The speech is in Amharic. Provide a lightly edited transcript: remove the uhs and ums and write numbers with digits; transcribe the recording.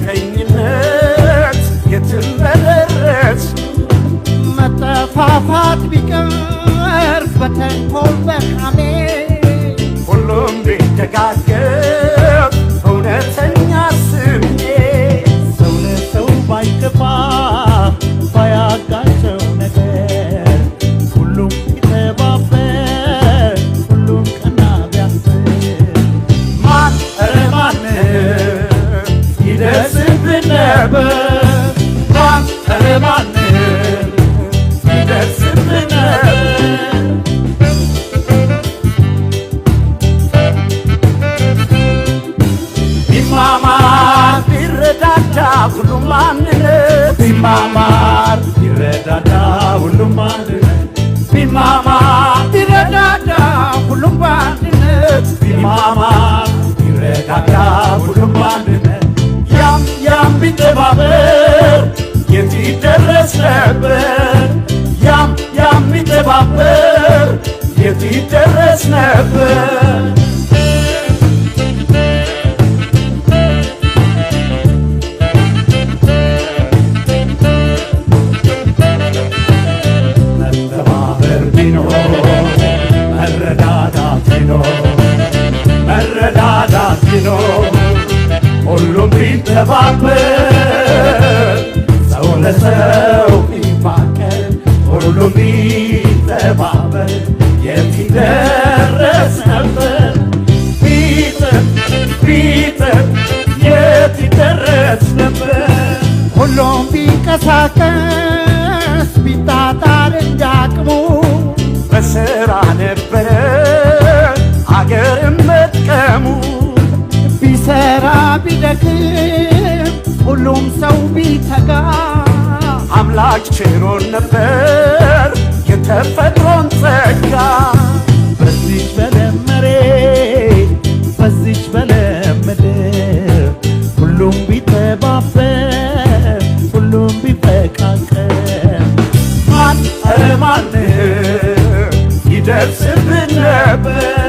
በምቀኝነት የትም በደረስ መጠፋፋት ቢቀር በተንኮል በካሜ ሁሉም ቢደጋገፍ እውነተኛ ስሜት ሰው ለሰው ባይከፋ ባያጋቸው ነገር ሁሉም ቢተባበር ሁሉም ቀና ቢያስብ ማን ኧረ ማን ይደርስብን ነበር ማን ኧረ ማን ይደርስብን ነበር ቢማማር ቢረዳዳ ሁሉም አንድነት ቢማማር ቢረዳዳ ሁሉም አንድነት ቢማማር ቢረዳዳ ሁሉም በአንድነት ቢማማር ቢረዳዳ ሁሉም አንድነት ያም ቢተባበር የት ይደረስ ነበር ያም ቢተባበር የት ይደረስ ነበር መተባበር ቢኖር መረዳዳት ቢኖር ሁሉም ቢተባበር ሰው ለሰው ቢፋቀር ሁሉም ቢተባበር የት ይደረስ ነበር ቢጥር የት ይደረስ ነበር ሁሉም ቢንቀሳቀስ ቢጣጣር እንዳቅሙ በሥራ ነበረ አገርን መጥቀሙ ቢሰራ ቢደክም ሁሉም ሰው ቢተጋ አምላክ ችሮን ነበር የተፈጥሮን ጸጋ በዚች በለም መሬት በዚች በለም ምድር ሁሉም ቢተባበር ሁሉም ቢፈቃቀር ማን ኧረ ማን ይደርስብን ነበር